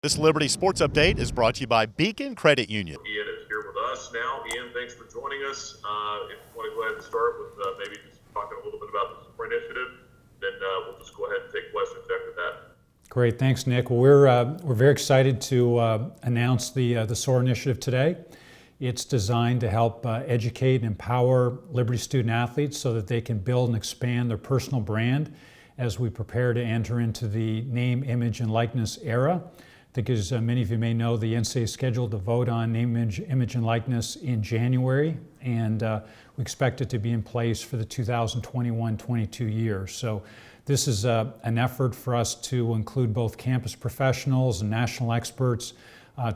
This Liberty Sports Update is brought to you by Beacon Credit Union. Ian is here with us now. Ian, thanks for joining us. If you want to go ahead and start with maybe just talking a little bit about the SOAR initiative, then we'll just go ahead and take questions after that. Great, thanks, Nick. Well, we're very excited to announce the SOAR initiative today. It's designed to help educate and empower Liberty student athletes so that they can build and expand their personal brand as we prepare to enter into the name, image, and likeness era. I think, as many of you may know, the NCAA is scheduled to vote on name, image, and likeness in January, and we expect it to be in place for the 2021-22 year. So this is an effort for us to include both campus professionals and national experts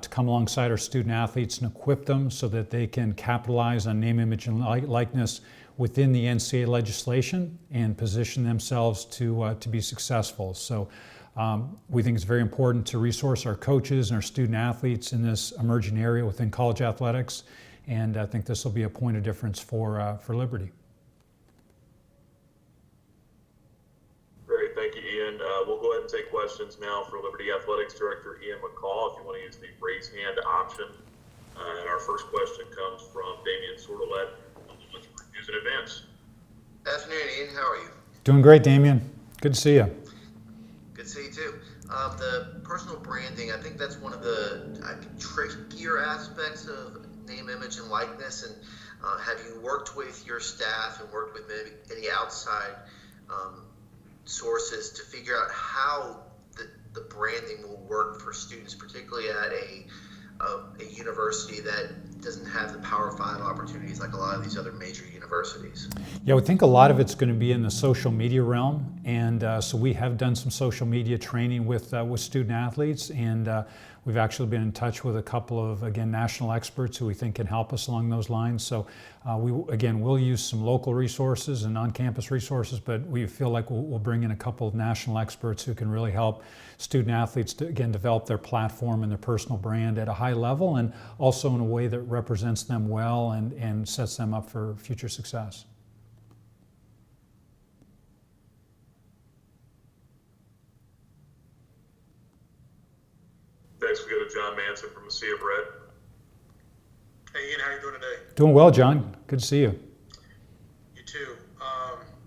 to come alongside our student athletes and equip them so that they can capitalize on name, image, and likeness within the NCAA legislation and position themselves to be successful. So we think it's very important to resource our coaches and our student athletes in this emerging area within college athletics, and I think this will be a point of difference for Liberty. Great, thank you, Ian. We'll go ahead and take questions now for Liberty Athletics Director Ian McCaw, if you want to use the raise hand option. And our first question comes from Damian Sordelet. Let's reviews in advance. Afternoon, Ian. How are you? Doing great, Damian. Good to see you. Good to see you too. The personal branding, I think that's one of the trickier aspects of name, image, and likeness. And have you worked with your staff and worked with maybe any outside sources to figure out how the branding will work for students, particularly at a university that doesn't have the Power 5 opportunities like a lot of these other major universities? Yeah, we think a lot of it's going to be in the social media realm, and so we have done some social media training with student athletes, and we've actually been in touch with a couple of, again, national experts who we think can help us along those lines. So we'll use some local resources and on-campus resources, but we feel like we'll bring in a couple of national experts who can really help student athletes to, again, develop their platform and their personal brand at a high level, and also in a way that represents them well and sets them up for future success. Next, we go to John Manson from the Sea of Red. Hey Ian, how you doing today? Doing well, John. Good to see you. You too.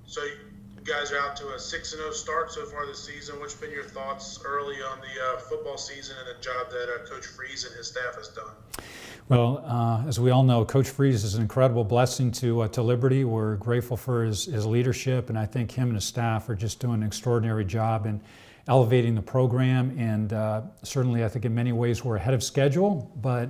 So you guys are out to a 6-0 start so far this season. What's been your thoughts early on the football season and the job that Coach Freeze and his staff has done? Well, as we all know, Coach Freeze is an incredible blessing to Liberty. We're grateful for his leadership, and I think him and his staff are just doing an extraordinary job in elevating the program, and certainly I think in many ways we're ahead of schedule, but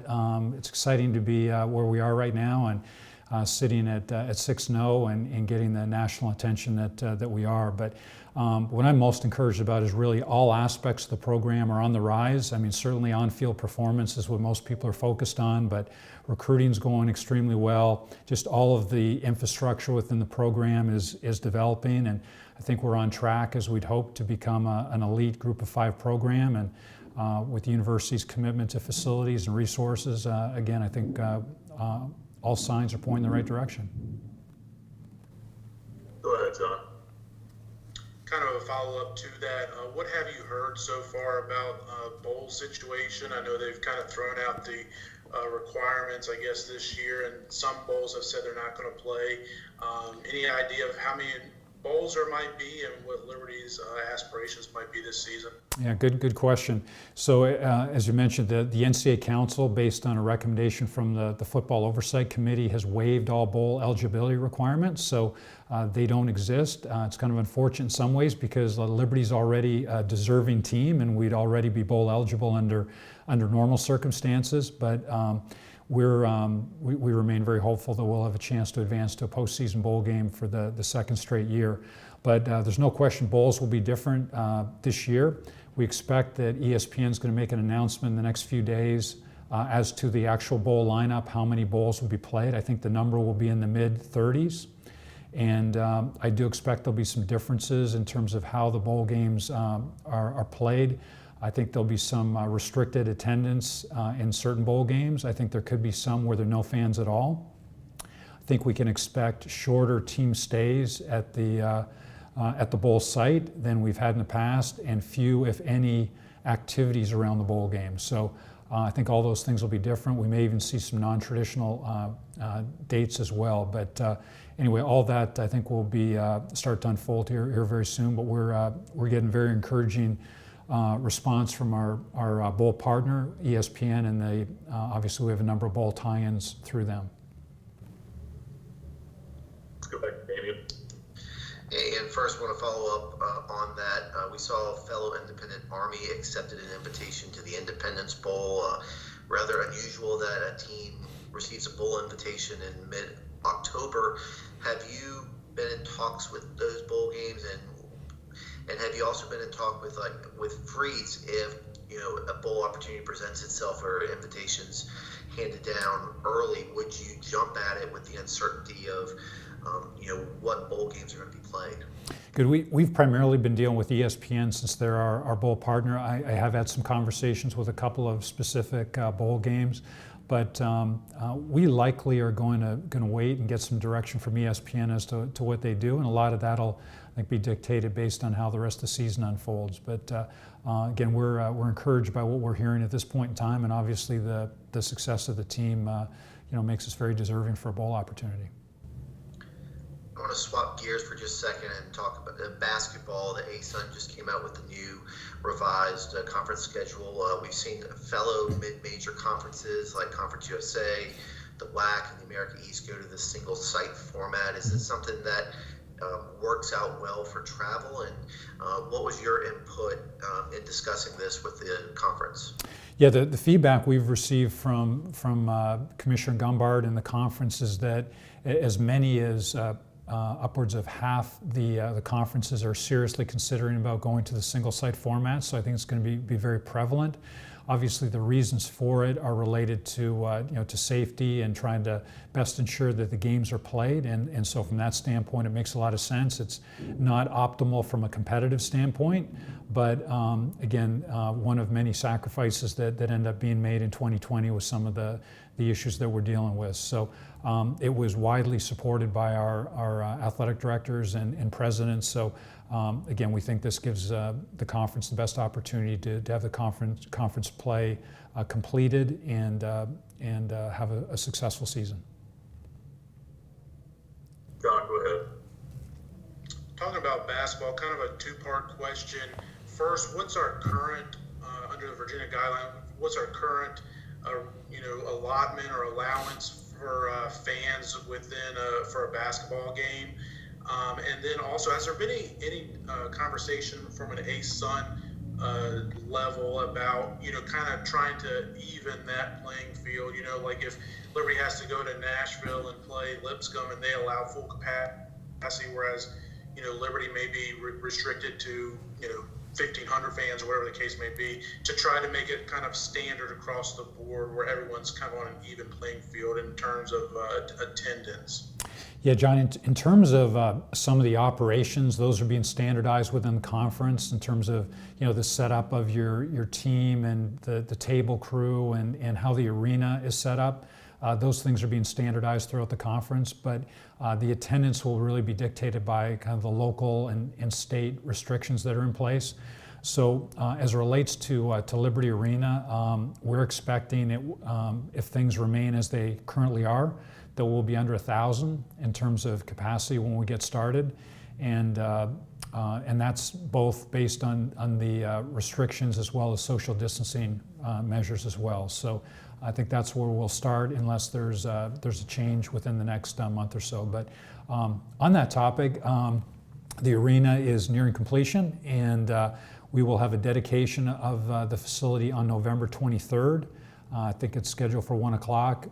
it's exciting to be where we are right now and sitting at 6-0 and getting the national attention that we are. But what I'm most encouraged about is really all aspects of the program are on the rise. I mean, certainly on-field performance is what most people are focused on, but recruiting's going extremely well. Just all of the infrastructure within the program is developing, and I think we're on track, as we'd hoped, to become an elite Group of 5 program. And with the university's commitment to facilities and resources, again, I think all signs are pointing in the right direction. Go ahead, John. Kind of a follow-up to that, what have you heard so far about bowl situation? I know they've kind of thrown out the requirements, I guess, this year, and some bowls have said they're not going to play. Any idea of how many bowls there might be and what Liberty's aspirations might be this season? Yeah, good question. So as you mentioned, the NCAA Council, based on a recommendation from the Football Oversight Committee, has waived all bowl eligibility requirements, so they don't exist. It's kind of unfortunate in some ways because Liberty's already a deserving team and we'd already be bowl eligible under normal circumstances, but we remain very hopeful that we'll have a chance to advance to a postseason bowl game for the second straight year. But there's no question bowls will be different this year. We expect that ESPN is going to make an announcement in the next few days as to the actual bowl lineup, how many bowls will be played. I think the number will be in the mid-30s. And I do expect there'll be some differences in terms of how the bowl games are played. I think there'll be some restricted attendance in certain bowl games. I think there could be some where there are no fans at all. I think we can expect shorter team stays at the bowl site than we've had in the past, and few, if any, activities around the bowl game. So I think all those things will be different. We may even see some non-traditional dates as well. But anyway, all that I think will be start to unfold here very soon. But we're getting very encouraging response from our bowl partner, ESPN, and obviously we have a number of bowl tie-ins through them. Let's go back to Damian. And first, I want to follow up on that. We saw a fellow Independent Army accepted an invitation to the Independence Bowl. Rather unusual that a team receives a bowl invitation in mid-October. Have you been in talks with those bowl games, and have you also been in talk with Freeze if a bowl opportunity presents itself or invitations handed down early? Would you jump at it with the uncertainty of what bowl games are going to be played? Good. We've primarily been dealing with ESPN since they're our bowl partner. I have had some conversations with a couple of specific bowl games, but we likely are going to wait and get some direction from ESPN as to what they do, and a lot of that'll, I think, be dictated based on how the rest of the season unfolds. But again, we're encouraged by what we're hearing at this point in time, and obviously the success of the team makes us very deserving for a bowl opportunity. I want to swap gears for just a second and talk about the basketball. The ASUN just came out with the new revised conference schedule. We've seen fellow mid-major conferences like Conference USA, the WAC, and the America East go to the single site format. Is this something that works out well for travel? And what was your input in discussing this with the conference? Yeah, the feedback we've received from Commissioner Gumbard and the conference is that as many as upwards of half the conferences are seriously considering about going to the single site format. So I think it's going to be very prevalent. Obviously, the reasons for it are related to to safety and trying to best ensure that the games are played. And so from that standpoint, it makes a lot of sense. It's not optimal from a competitive standpoint, but again, one of many sacrifices that end up being made in 2020 with some of the issues that we're dealing with. So it was widely supported by our athletic directors and presidents. So again, we think this gives the conference the best opportunity to have the conference play completed and have a successful season. John, go ahead. Talking about basketball, kind of a two-part question. First, what's our current, under the Virginia guideline, what's our current, allotment or allowance for fans within for a basketball game? And then also, has there been any conversation from an ASUN level about, kind of trying to even that playing field? Like if Liberty has to go to Nashville and play Lipscomb and they allow full capacity, whereas, Liberty may be restricted to, 1,500 fans or whatever the case may be, to try to make it kind of standard across the board where everyone's kind of on an even playing field in terms of attendance. Yeah, John, in terms of some of the operations, those are being standardized within the conference in terms of, the setup of your team and the table crew and how the arena is set up. Those things are being standardized throughout the conference, but the attendance will really be dictated by kind of the local and state restrictions that are in place. So as it relates to Liberty Arena, we're expecting it, if things remain as they currently are, that we'll be under 1,000 in terms of capacity when we get started. And that's both based on the restrictions as well as social distancing measures as well. So I think that's where we'll start unless there's a change within the next month or so. But on that topic, the arena is nearing completion, and we will have a dedication of the facility on November 23rd. I think it's scheduled for 1 o'clock.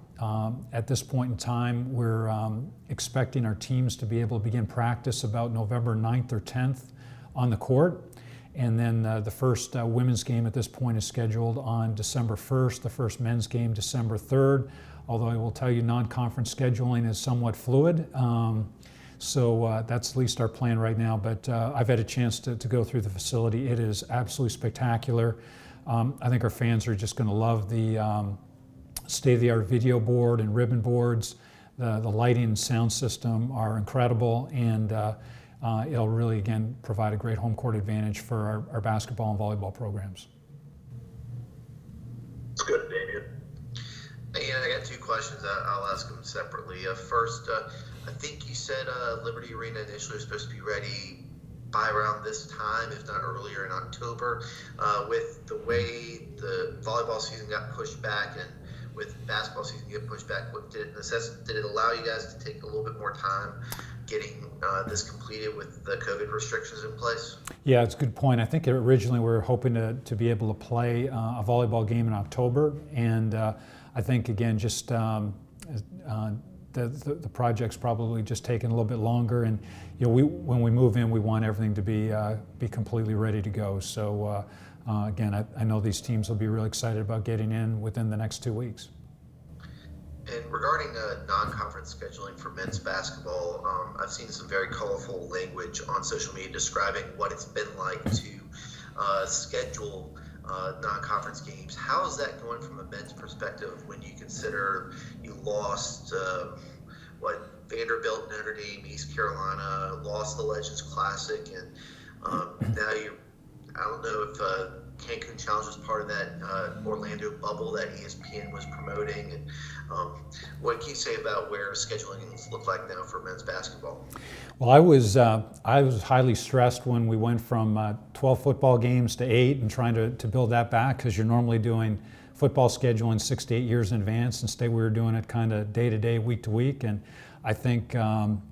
At this point in time, we're expecting our teams to be able to begin practice about November 9th or 10th on the court. And then the first women's game at this point is scheduled on December 1st, the first men's game December 3rd, although I will tell you non-conference scheduling is somewhat fluid. So that's at least our plan right now, but I've had a chance to go through the facility. It is absolutely spectacular. I think our fans are just going to love the state-of-the-art video board and ribbon boards. The lighting and sound system are incredible, and it'll really, again, provide a great home court advantage for our basketball and volleyball programs. It's good, Damien. Ian, I got two questions. I'll ask them separately. First, I think you said Liberty Arena initially was supposed to be ready by around this time, if not earlier in October. With the way the volleyball season got pushed back and with basketball season get pushed back, did it allow you guys to take a little bit more time getting this completed with the COVID restrictions in place? Yeah, it's a good point. I think originally we were hoping to be able to play a volleyball game in October, and I think again just the project's probably just taking a little bit longer. And when we move in, we want everything to be completely ready to go. So again, I know these teams will be really excited about getting in within the next 2 weeks. And regarding non-conference scheduling for men's basketball, I've seen some very colorful language on social media describing what it's been like to schedule non-conference games. How is that going from a men's perspective when you consider you lost Vanderbilt, Notre Dame, East Carolina, lost the Legends Classic, and now I don't know if Cancun Challenge was part of that Orlando bubble that ESPN was promoting. And what can you say about where scheduling look like now for men's basketball? Well, I was highly stressed when we went from 12 football games to 8 and trying to build that back, because you're normally doing football scheduling 6 to 8 years in advance. Instead, we were doing it kind of day to day, week to week. And I think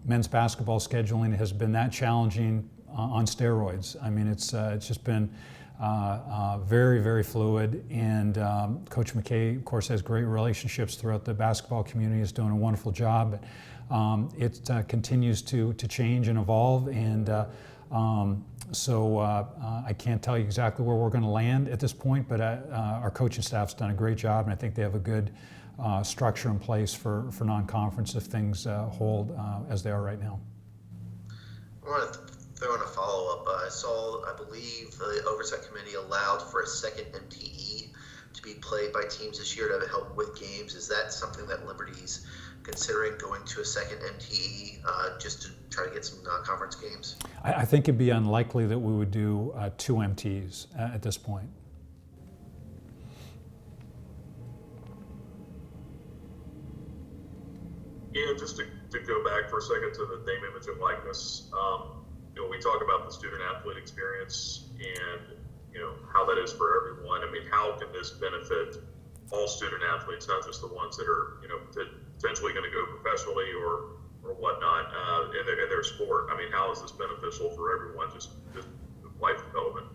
men's basketball scheduling has been that challenging on steroids. I mean, it's just been very, very fluid, and Coach McCaw, of course, has great relationships throughout the basketball community, is doing a wonderful job. It continues to change and evolve, and so I can't tell you exactly where we're going to land at this point, but our coaching staff's done a great job, and I think they have a good structure in place for non-conference if things hold as they are right now. I want to throw in a follow-up. I believe the Oversight Committee allowed for a second MTE to be played by teams this year to help with games. Is that something that Liberty's considering, going to a second MTE just to try to get some non-conference games? I think it'd be unlikely that we would do 2 MTs at this point. Yeah, just to go back for a second to the name, image, and likeness. We talk about the student athlete experience and how that is for everyone. I mean, how can this benefit all student athletes, not just the ones that are potentially going to go professionally or whatnot in their sport? I mean, how is this beneficial for everyone? Just life development.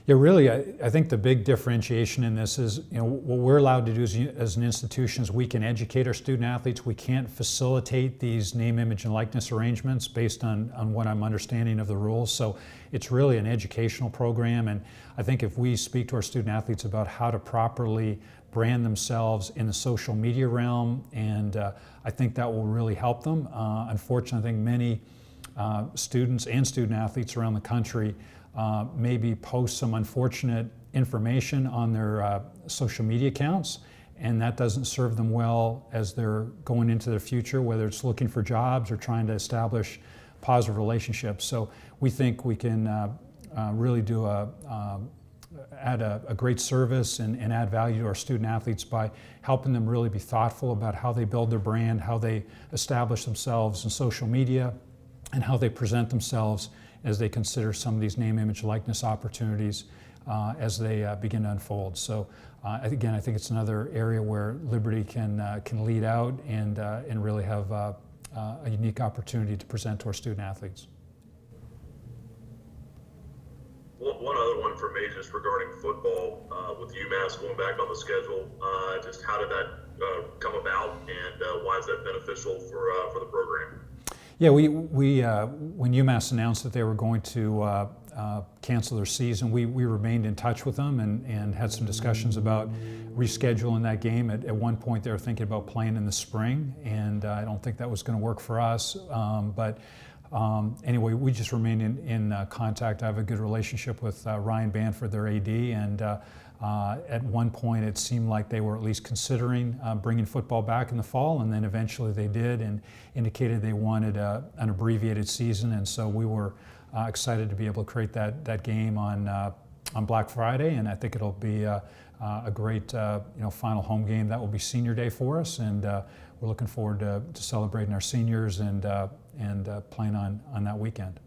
Yeah, really, I think the big differentiation in this is, what we're allowed to do as an institution is we can educate our student athletes. We can't facilitate these name, image, and likeness arrangements based on what I'm understanding of the rules. So it's really an educational program, and I think if we speak to our student athletes about how to properly brand themselves in the social media realm, and I think that will really help them. Unfortunately, I think many students and student athletes around the country maybe post some unfortunate information on their social media accounts, and that doesn't serve them well as they're going into their future, whether it's looking for jobs or trying to establish positive relationships. So we think we can really do add a great service and add value to our student athletes by helping them really be thoughtful about how they build their brand, how they establish themselves in social media, and how they present themselves as they consider some of these name, image, likeness opportunities as they begin to unfold. So again, I think it's another area where Liberty can lead out and really have a unique opportunity to present to our student athletes. One other one for me, just regarding football, with UMass going back on the schedule, just how did that come about, and why is that beneficial for the program? Yeah, we when UMass announced that they were going to cancel their season, we remained in touch with them and had some discussions about rescheduling that game. At one point, they were thinking about playing in the spring, and I don't think that was going to work for us. But anyway, we just remained in contact. I have a good relationship with Ryan Banford, their AD, and at one point it seemed like they were at least considering bringing football back in the fall, and then eventually they did and indicated they wanted an abbreviated season, and so we were excited to be able to create that game on Black Friday, and I think it'll be a great final home game. That will be senior day for us, and we're looking forward to celebrating our seniors and playing on that weekend.